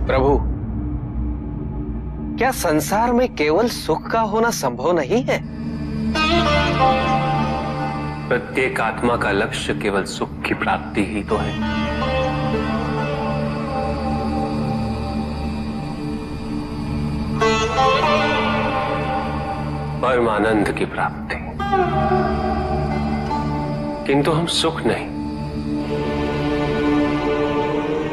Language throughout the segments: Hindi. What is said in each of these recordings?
प्रभु, क्या संसार में केवल सुख का होना संभव नहीं है? प्रत्येक आत्मा का लक्ष्य केवल सुख की प्राप्ति ही तो है। परमानंद की प्राप्ति। किंतु हम सुख नहीं,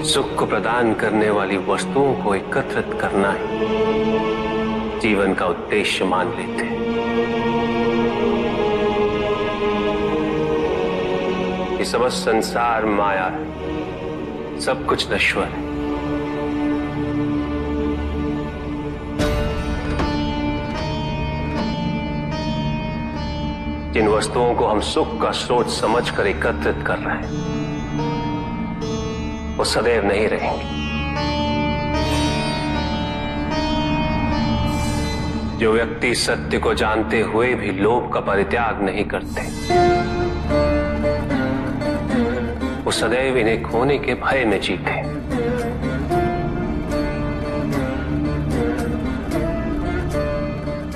सुख को प्रदान करने वाली वस्तुओं को एकत्रित करना ही जीवन का उद्देश्य मान लेते हैं। ये समस्त संसार माया है, सब कुछ नश्वर है। जिन वस्तुओं को हम सुख का स्रोत समझकर एकत्रित कर रहे हैं वो सदैव नहीं रहेंगे। जो व्यक्ति सत्य को जानते हुए भी लोभ का परित्याग नहीं करते, वो सदैव इन्हें खोने के भय में जीते।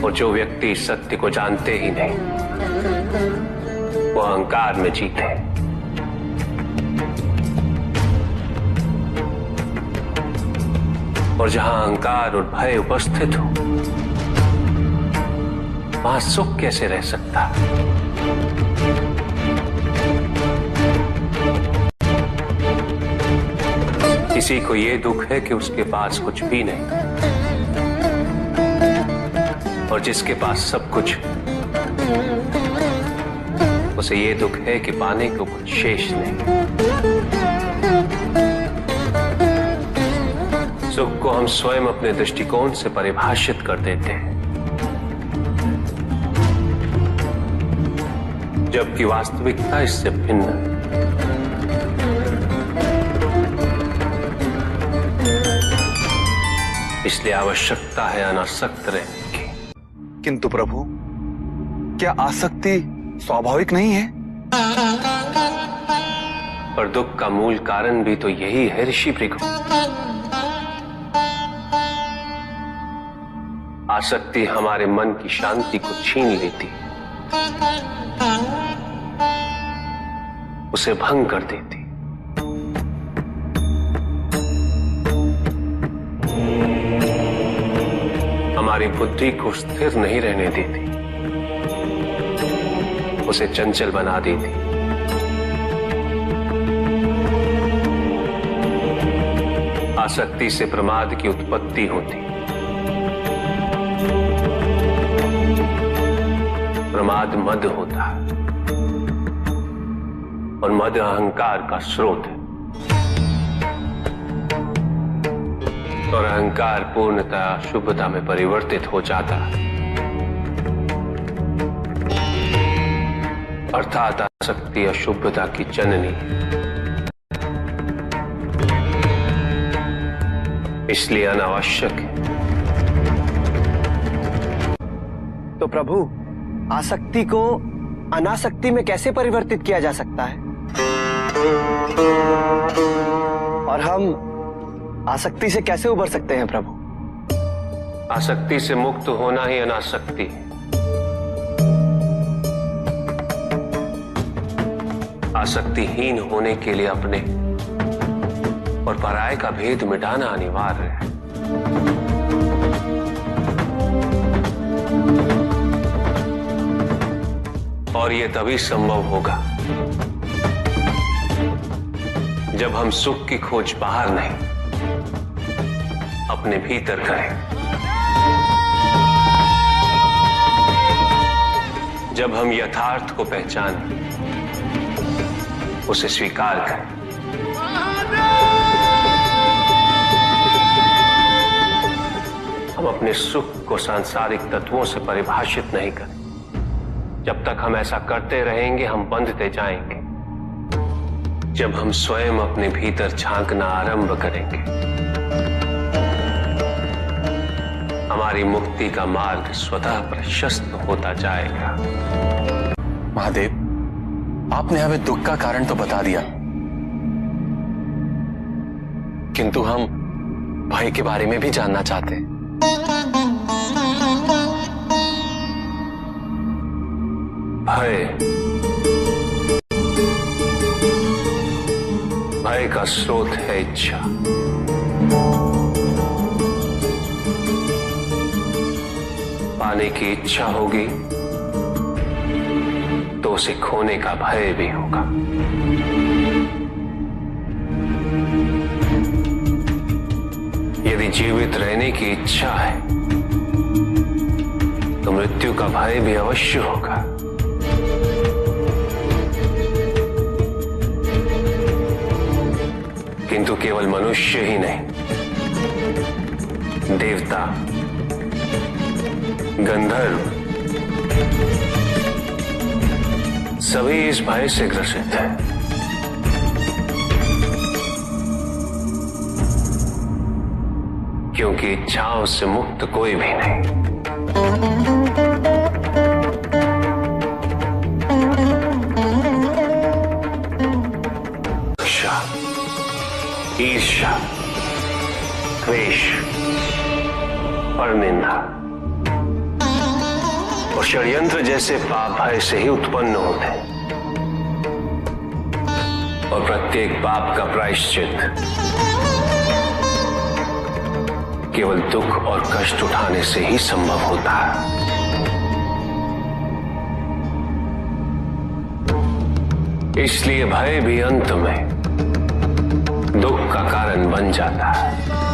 और जो व्यक्ति सत्य को जानते ही नहीं, वो अहंकार में जीते। और जहां अहंकार और भय उपस्थित हो, वहां सुख कैसे रह सकता? किसी को यह दुख है कि उसके पास कुछ भी नहीं, और जिसके पास सब कुछ, उसे ये दुख है कि पाने को कुछ शेष नहीं। सुख को हम स्वयं अपने दृष्टिकोण से परिभाषित कर देते हैं, जबकि वास्तविकता इससे भिन्न है। इसलिए आवश्यकता है अनासक्त रहने की। किंतु प्रभु, क्या आसक्ति स्वाभाविक नहीं है? पर दुख का मूल कारण भी तो यही है ऋषि भृगु। आसक्ति हमारे मन की शांति को छीन लेती, उसे भंग कर देती। हमारी बुद्धि को स्थिर नहीं रहने देती, उसे चंचल बना देती। आसक्ति से प्रमाद की उत्पत्ति होती, प्रमाद मद होता है, और मद अहंकार का स्रोत है। और अहंकार पूर्णतः शुभता में परिवर्तित हो जाता है, अर्थात आसक्ति अशुभता की जननी। इसलिए अनावश्यक है। तो प्रभु, आसक्ति को अनासक्ति में कैसे परिवर्तित किया जा सकता है? और हम आसक्ति से कैसे उबर सकते हैं प्रभु? आसक्ति से मुक्त होना ही अनासक्ति है। आसक्तिहीन होने के लिए अपने और पराये का भेद मिटाना अनिवार्य है। और यह तभी संभव होगा जब हम सुख की खोज बाहर नहीं, अपने भीतर करें। जब हम यथार्थ को पहचानें, उसे स्वीकार करें। हम अपने सुख को सांसारिक तत्वों से परिभाषित नहीं करें। जब तक हम ऐसा करते रहेंगे, हम बंधते जाएंगे। जब हम स्वयं अपने भीतर झांकना आरंभ करेंगे, हमारी मुक्ति का मार्ग स्वतः प्रशस्त होता जाएगा। महादेव, आपने हमें दुख का कारण तो बता दिया, किंतु हम भाई के बारे में भी जानना चाहते हैं। भय का स्रोत है इच्छा। पाने की इच्छा होगी तो उसे खोने का भय भी होगा। यदि जीवित रहने की इच्छा है तो मृत्यु का भय भी अवश्य होगा। किंतु केवल मनुष्य ही नहीं, देवता, गंधर्व सभी इस भय से ग्रसित हैं। क्योंकि इच्छाओं से मुक्त कोई भी नहीं। ईर्ष्या, द्वेष, परनिंदा और षड्यंत्र जैसे पाप भय से ही उत्पन्न होते हैं। और प्रत्येक पाप का प्रायश्चित केवल दुख और कष्ट उठाने से ही संभव होता है। इसलिए भय भी अंत में दुख का कारण बन जाता है।